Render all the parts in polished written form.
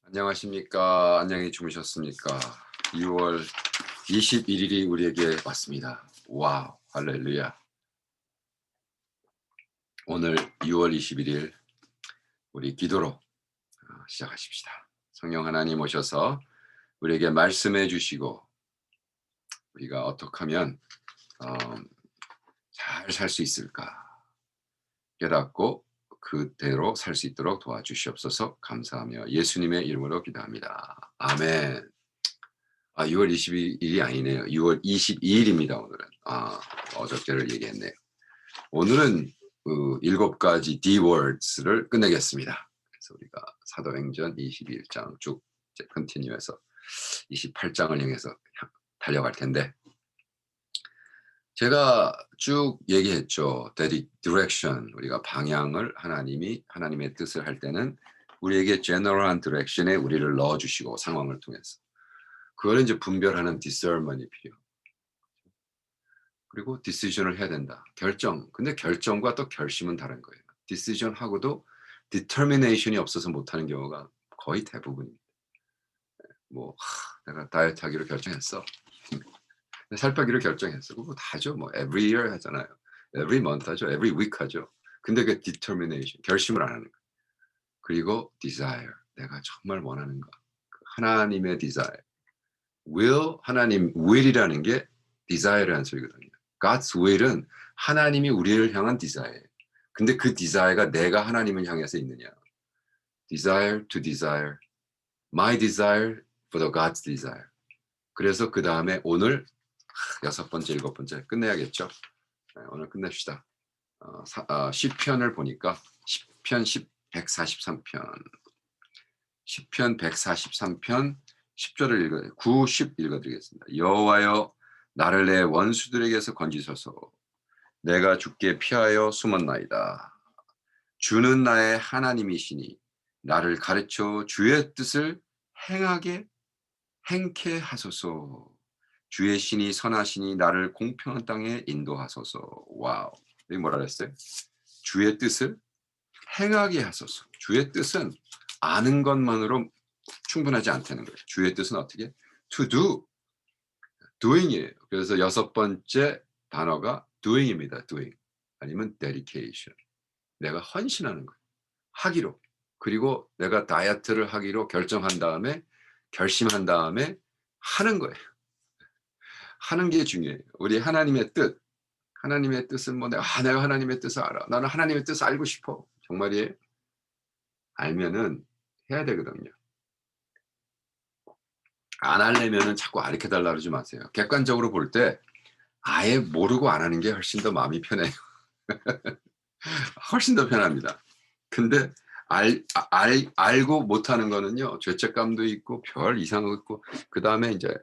안녕하십니까? 안녕히 주무셨습니까? 2월 21일이 우리에게 왔습니다. 와우, 할렐루야. 오늘 2월 21일 우리 기도로 시작하십시다. 성령 하나님 오셔서 우리에게 말씀해 주시고 우리가 어떻게 하면 잘 살 수 있을까 깨닫고 그대로 살 수 있도록 도와주시옵소서. 감사하며 예수님의 이름으로 기도합니다. 아멘. 6월 22일이 아니네요. 6월 22일입니다. 오늘은. 어저께를 얘기했네요. 오늘은 그 7가지 D-words를 끝내겠습니다. 그래서 우리가 사도행전 21장 쭉 이제 컨티뉴해서 28장을 향해서 달려갈 텐데, 제가 쭉 얘기했죠. direction, 우리가 방향을 하나님의 뜻을 할 때는 우리에게 general한 direction에 우리를 넣어주시고 상황을 통해서 그걸 이제 분별하는 discernment이 필요. 그리고 decision을 해야 된다. 결정. 근데 결정과 또 결심은 다른 거예요. decision하고도 determination이 없어서 못하는 경우가 거의 대부분입니다. 뭐 내가 다이어트 하기로 결정했어. 살 빼기로 결정했어. 그거 다 하죠. 뭐 every year 하잖아요. every month 하죠. every week 하죠. 근데 그 determination, 결심을 안 하는 거예요. 그리고 desire, 내가 정말 원하는 거. 하나님의 desire. 하나님 will이라는 게 desire라는 소리거든요. God's will은 하나님이 우리를 향한 desire. 근데 그 desire가 내가 하나님을 향해서 있느냐. desire to desire. My desire for the God's desire. 그래서 그 다음에 오늘 6번째, 7번째 끝내야겠죠. 네, 오늘 끝냅시다. 시편을 보니까 시편 143편 143편 10절을 9, 10 읽어드리겠습니다. 여호와여, 나를 내 원수들에게서 건지소서. 내가 주께 피하여 숨었나이다. 주는 나의 하나님이시니 나를 가르쳐 주의 뜻을 행케 하소서. 주의 신이 선하시니 나를 공평한 땅에 인도하소서. 와우. 여기 뭐라 그랬어요? 주의 뜻을 행하게 하소서. 주의 뜻은 아는 것만으로 충분하지 않다는 거예요. 주의 뜻은 어떻게? To do. doing이에요. 그래서 6번째 단어가 doing입니다. doing. 아니면 dedication. 내가 헌신하는 거예요. 하기로. 그리고 내가 다이어트를 하기로 결정한 다음에 결심한 다음에 하는 거예요. 하는 게 중요해요. 우리 하나님의 뜻. 하나님의 뜻은 뭐 내가 하나님의 뜻을 알아. 나는 하나님의 뜻을 알고 싶어. 정말이에요. 알면은 해야 되거든요. 안 하려면은 자꾸 가르쳐 달라 그러지 마세요. 객관적으로 볼 때 아예 모르고 안 하는 게 훨씬 더 마음이 편해요. 훨씬 더 편합니다. 근데 알고 못하는 거는요, 죄책감도 있고 별 이상도 있고, 그 다음에 이제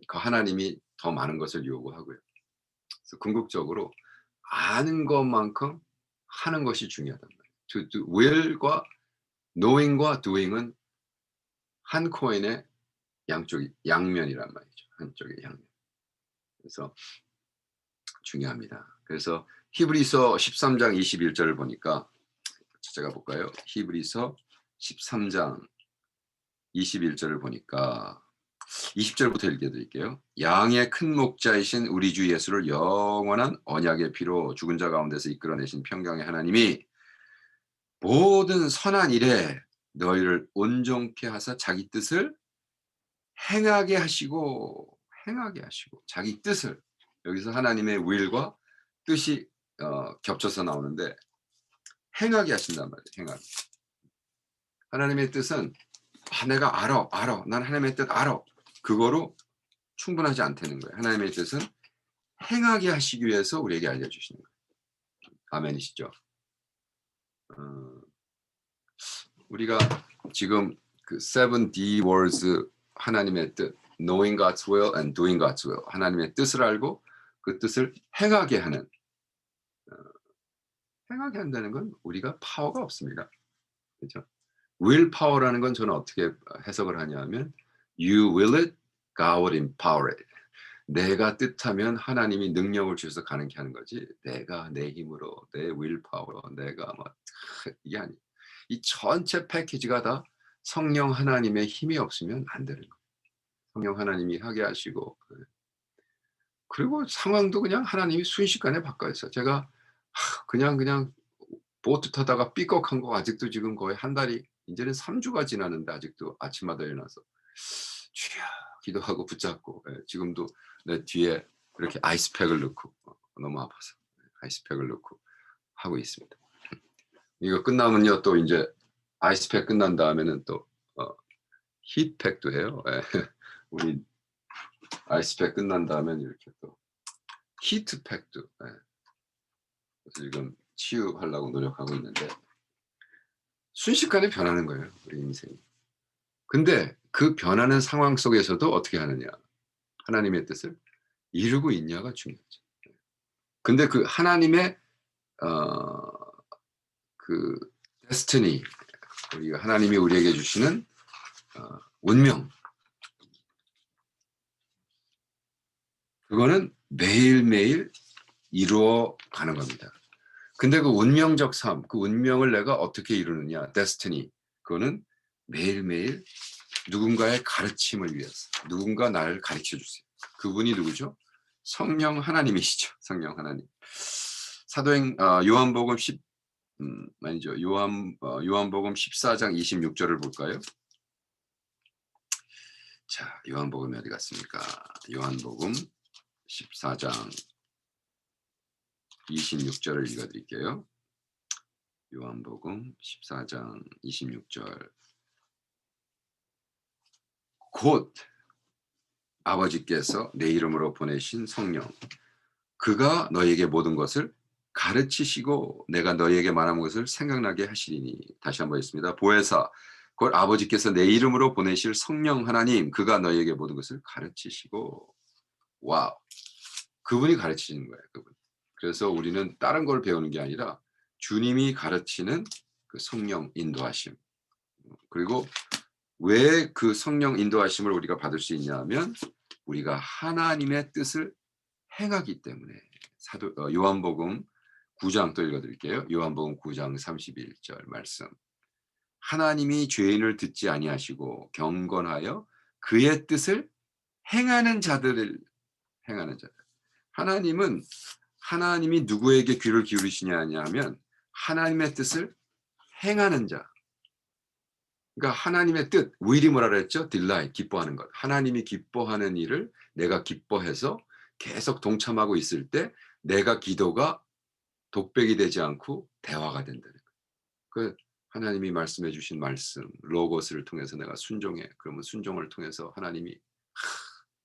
그 하나님이 더 많은 것을 요구하고요. 그래서 궁극적으로 아는 것만큼 하는 것이 중요하단 말이에요. will과 knowing과 doing은 한 코인의 양면이란 말이죠. 한쪽의 양면. 그래서 중요합니다. 그래서 히브리서 13장 21절을 보니까 찾아가 볼까요? 히브리서 13장 21절을 보니까 20절부터 읽어드릴게요. 양의 큰 목자이신 우리 주 예수를 영원한 언약의 피로 죽은 자 가운데서 이끌어내신 평강의 하나님이 모든 선한 일에 너희를 온전케 하사 자기 뜻을 행하게 하시고 자기 뜻을, 여기서 하나님의 will과 뜻이 겹쳐서 나오는데 행하게 하신단 말이에요. 행하게. 하나님의 뜻은 내가 알아. 난 하나님의 뜻 알아. 그거로 충분하지 않다는 거예요. 하나님의 뜻은 행하게 하시기 위해서 우리에게 알려주시는 거예요. 아멘이시죠? 우리가 지금 그 7D words, 하나님의 뜻, knowing God's will and doing God's will, 하나님의 뜻을 알고 그 뜻을 행하게 하는, 행하게 한다는 건 우리가 파워가 없습니다. 그렇죠? will power라는 건 저는 어떻게 해석을 하냐면 you will it, God will empower it. 내가 뜻하면 하나님이 능력을 주셔서 가능케 하는 거지, 내가 내 힘으로 내 will power로 내가 막 이게 아니에요. 이 전체 패키지가 다 성령 하나님의 힘이 없으면 안 되는 거예요. 성령 하나님이 하게 하시고 그리고 상황도 그냥 하나님이 순식간에 바꿔서 제가 그냥 보트 타다가 삐걱한 거 아직도 지금 거의 한 달이 이제는 3 주가 지났는데 아직도 아침마다 일어나서 주여 기도하고 붙잡고 지금도 내 뒤에 이렇게 아이스팩을 넣고 너무 아파서 아이스팩을 넣고 하고 있습니다. 이거 끝나면요 또 인제 아이스팩 끝난 다음에는 또 어 히트팩도 해요. 예. 우리 아이스팩 끝난 다음에는 이렇게 또 히트팩도 그래서 지금 치유하려고 노력하고 있는데 순식간에 변하는 거예요, 우리 인생이. 근데 그 변하는 상황 속에서도 어떻게 하느냐. 하나님의 뜻을 이루고 있냐가 중요하죠. 근데 그 하나님의 어 그 destiny 우리가 하나님이 우리에게 주시는 운명 그거는 매일매일 이루어 가는 겁니다. 근데 그 운명적 삶, 그 운명을 내가 어떻게 이루느냐, destiny 그거는 매일매일 누군가의 가르침을 위해서 누군가 나를 가르쳐 주세요. 그분이 누구죠? 성령 하나님이시죠. 성령 하나님. 사도행 요한복음 10 아니죠. 요한복음 14장 26절을 볼까요? 자, 요한복음이 어디 갔습니까? 요한복음 14장 26절을 읽어 드릴게요. 요한복음 14장 26절. 곧 아버지께서 내 이름으로 보내신 성령 그가 너에게 모든 것을 가르치시고 내가 너에게 말한 것을 생각나게 하시리니. 다시 한번 읽습니다. 보혜사 곧 아버지께서 내 이름으로 보내실 성령 하나님 그가 너에게 모든 것을 가르치시고. 와우. 그분이 가르치시는 거예요. 그분. 그래서 우리는 다른 걸 배우는 게 아니라 주님이 가르치는 그 성령 인도하심. 그리고 왜 그 성령 인도하심을 우리가 받을 수 있냐 하면 우리가 하나님의 뜻을 행하기 때문에. 요한복음 9장 또 읽어 드릴게요. 요한복음 9장 31절 말씀. 하나님이 죄인을 듣지 아니하시고 경건하여 그의 뜻을 행하는 자들을 행하는 자들. 하나님은 하나님이 누구에게 귀를 기울이시냐 하면 하나님의 뜻을 행하는 자. 그러니까 하나님의 뜻, will이 뭐라 그랬죠? delight, 기뻐하는 것. 하나님이 기뻐하는 일을 내가 기뻐해서 계속 동참하고 있을 때 내가 기도가 독백이 되지 않고 대화가 된다는 거예요. 그 하나님이 말씀해 주신 말씀, 로고스를 통해서 내가 순종해. 그러면 순종을 통해서 하나님이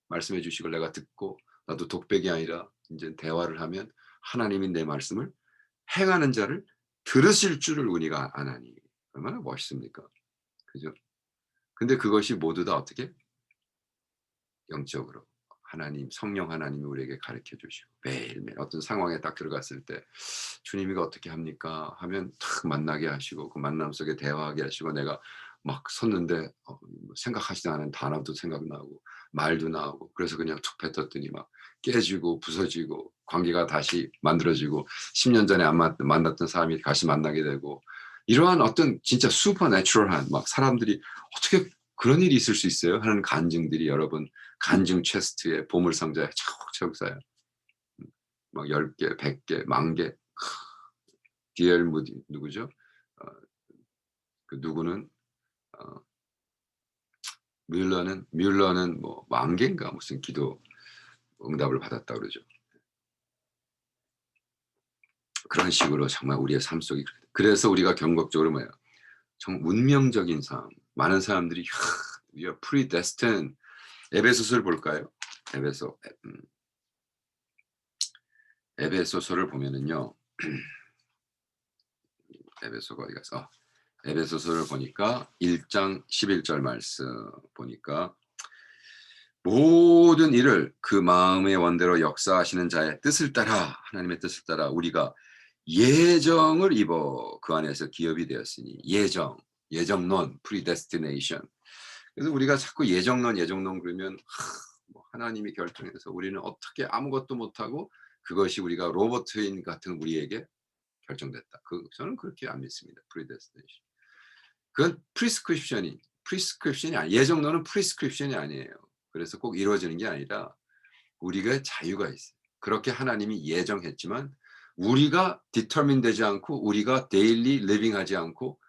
말씀해 주시고 내가 듣고 나도 독백이 아니라 이제 대화를 하면 하나님이 내 말씀을 행하는 자를 들으실 줄을 우리가 아나니. 얼마나 멋있습니까? 그죠? 근데 그것이 모두 다 어떻게? 영적으로. 하나님, 성령 하나님이 우리에게 가르쳐 주시고 매일매일 어떤 상황에 딱 들어갔을 때 주님 이거 어떻게 합니까? 하면 탁 만나게 하시고 그 만남 속에 대화하게 하시고 내가 막 섰는데 생각하지도 않은 단어도 생각나고 말도 나오고 그래서 그냥 툭 뱉었더니 막 깨지고 부서지고 관계가 다시 만들어지고 10년 전에 안 만났던 사람이 다시 만나게 되고 이러한 어떤 진짜 슈퍼내추럴한 막 사람들이 어떻게 그런 일이 있을 수 있어요? 하는 간증들이 여러분 간증 체스트에 보물상자에 차곡차곡 쌓여요. 막 10개, 100개, 10,000개. 디엘 무디 누구죠? 어 그 누구는 어 뮬러는 뭐 10,000개인가 무슨 기도 응답을 받았다고 그러죠. 그런 식으로 정말 우리의 삶 속이 그래서 우리가 경각적으로 뭐예요? 정말 운명적인 삶. 많은 사람들이 We are predestined. 에베소서를 볼까요? 에베소 에베소서를 보면은요. 에베소가 어디 갔어? 에베소서를 보니까 1장 11절 말씀 보니까 모든 일을 그 마음의 원대로 역사하시는 자의 뜻을 따라 하나님의 뜻을 따라 우리가 예정을 입어 그 안에서 기업이 되었으니 예정론 predestination. 그래서 우리가 자꾸 예정론 그러면 뭐 하나님이 결정해서 우리는 어떻게 아무것도 못하고 그것이 우리가 로버트인 같은 우리에게 결정됐다. 저는 그렇게 안 믿습니다. predestination. 그건 프리스크립션이 아니 예정론은 프리스크립션이 아니에요. 그래서 꼭 이루어지는 게 아니라 우리가 자유가 있어요. 그렇게 하나님이 예정했지만 우리가 디터민 되지 않고 우리가 데일리 리빙하지 않고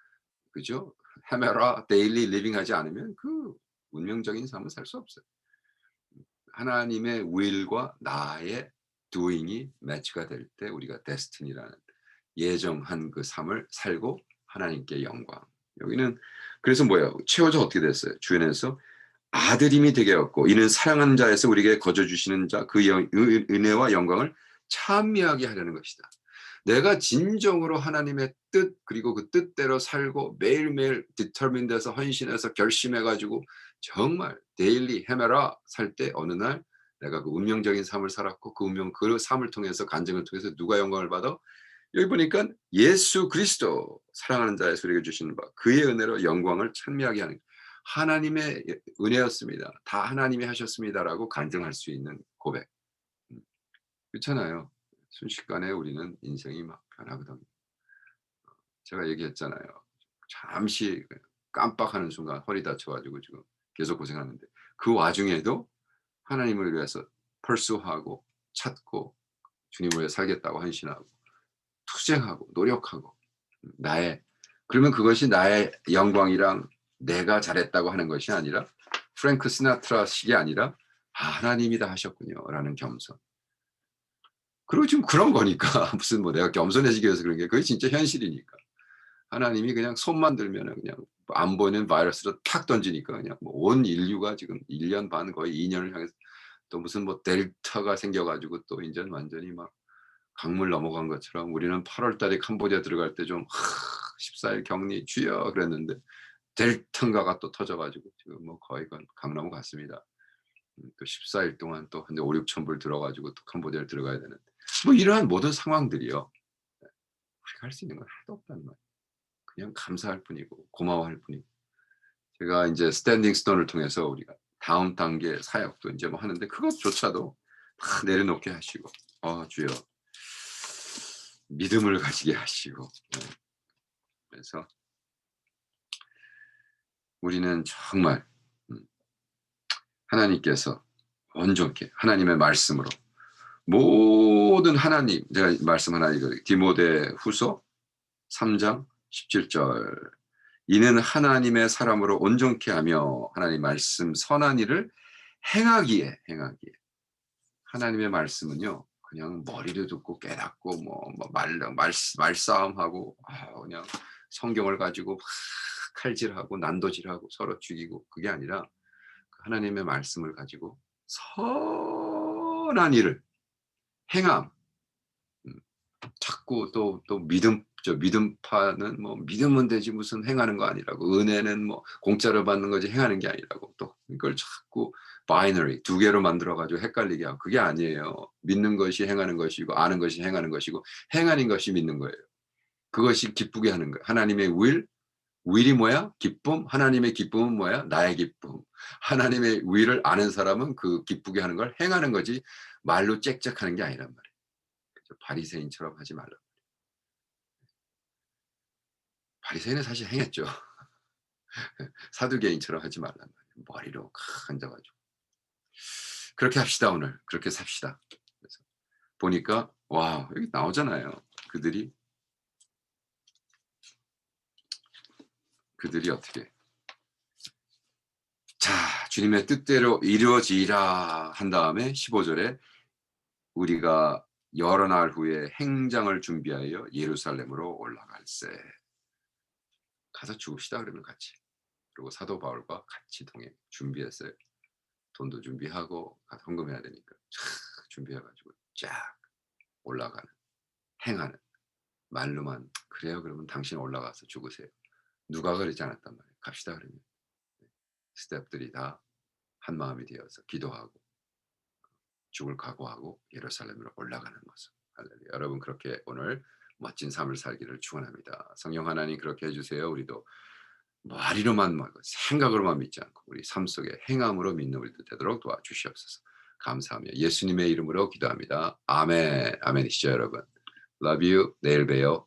그죠? 헤메라 데일리 리빙하지 않으면 그 운명적인 삶을 살 수 없어요. 하나님의 will과 나의 doing이 매치가 될 때 우리가 destiny라는 예정한 그 삶을 살고 하나님께 영광. 여기는 그래서 뭐예요? 최후적 어떻게 됐어요? 주연에서 아들임이 되게 하였고 이는 사랑하는 자에서 우리에게 거저 주시는 자 그 은혜와 영광을 찬미하게 하려는 것이다. 내가 진정으로 하나님의 뜻 그리고 그 뜻대로 살고 매일매일 디터민돼서 헌신해서 결심해 가지고 정말 데일리 헤매라 살 때 어느 날 내가 그 운명적인 삶을 살았고 그 삶을 통해서 간증을 통해서 누가 영광을 받아? 여기 보니까 예수 그리스도 사랑하는 자에서 우리에게 주시는 바 그의 은혜로 영광을 찬미하게 하는 하나님의 은혜였습니다. 다 하나님이 하셨습니다라고 간증할 수 있는 고백. 그렇잖아요. 순식간에 우리는 인생이 막 변하거든요. 제가 얘기했잖아요. 잠시 깜빡하는 순간 허리 다쳐 가지고 지금 계속 고생하는데 그 와중에도 하나님을 위해서 pursue하고 찾고 주님을 위해 살겠다고 헌신하고 투쟁하고 노력하고 나의 그러면 그것이 나의 영광이랑 내가 잘했다고 하는 것이 아니라 프랭크 시나트라식이 아니라 '아 하나님이 다 하셨군요.'라는 겸손. 그리고 지금 그런 거니까 무슨 뭐 내가 겸손해지기 위해서 그런 게 그게 진짜 현실이니까. 하나님이 그냥 손만 들면은 그냥 안 보이는 바이러스를 탁 던지니까 그냥 뭐 온 인류가 지금 1년 반 거의 2 년을 향해서 또 무슨 뭐 델타가 생겨 가지고 또 인제는 완전히 막 강물 넘어간 것처럼 우리는 8월 달에 캄보디아 들어갈 때 좀 14일 격리 주여 그랬는데 델타인가가 또 터져 가지고 지금 뭐 거의 강남으로 갔습니다. 또 14일 동안 또 한 5-6천 불 들어 가지고 또 캄보디아를 들어가야 되는데 뭐 이러한 모든 상황들이요. 네. 우리가 할 수 있는 건 하나도 없다는 말이에요. 그냥 감사할 뿐이고 고마워할 뿐이고. 제가 인제 스탠딩 스톤을 통해서 우리가 다음 단계 사역도 인제 뭐 하는데 그것조차도 다 내려놓게 하시고 주여 믿음을 가지게 하시고 그래서 우리는 정말 음 하나님께서 온전케 하나님의 말씀으로 모든 하나님 제가 말씀 하나 읽어요. 디모데후서 3장 17절 이는 하나님의 사람으로 온전케 하며 하나님 말씀 선한 일을 행하기에 하나님의 말씀은요 그냥 머리를 듣고 깨닫고 말싸움하고 그냥 성경을 가지고 막 칼질하고 난도질하고 서로 죽이고 그게 아니라 하나님의 말씀을 가지고 선한 일을 행함. 음. 자꾸 또 믿음파는 뭐 믿으면 되지 무슨 행하는 거 아니라고 은혜는 뭐 공짜로 받는 거지 행하는 게 아니라고 또 이걸 자꾸 바이너리 두 개로 만들어 가지고 헷갈리게 하고 그게 아니에요. 믿는 것이 행하는 것이고 아는 것이 행하는 것이고 행하는 것이 믿는 거예요. 그것이 기쁘게 하는 거예요. 하나님의 will이 뭐야? 기쁨. 하나님의 기쁨은 뭐야? 나의 기쁨. 하나님의 will을 아는 사람은 그 기쁘게 하는 걸 행하는 거지 말로 짹짹하는 게 아니란 말이에요. 그죠? 바리새인처럼 하지 말라. 바리새인은 사실 행했죠. 사두개인처럼 하지 말란 말이에요. 머리로 앉아 가지고. 그렇게 합시다 오늘. 그렇게 삽시다. 그래서 보니까 와 여기 나오잖아요. 그들이 어떻게 자 주님의 뜻대로 이루어지리라 한 다음에 15 절에 우리가 여러 날 후에 행장을 준비하여 예루살렘으로 올라갈세. 가서 죽읍시다 그러면 같이. 그리고 사도 바울과 같이 준비했어요. 돈도 준비하고 가서 헌금해야 되니까 준비해 가지고 쫙 올라가는 행하는 말로만 "그래요. 그러면 당신 올라가서 죽으세요." 누가 그러지 않았단 말이에요. "갑시다." 그러면. 스태프들이 다 한마음이 되어서 기도하고 죽을 각오하고 예루살렘으로 올라가는 모습. 할렐루야. 여러분 그렇게 오늘 멋진 삶을 살기를 축원합니다. 성령 하나님 그렇게 해 주세요. 우리도 머리로만 생각으로만 믿지 않고 우리 삶 속에 행함으로 믿는 우리도 되도록 도와주시옵소서. 감사하며 예수님의 이름으로 기도합니다. 아멘. 아멘이시죠 여러분. Love you. 내일 봬요.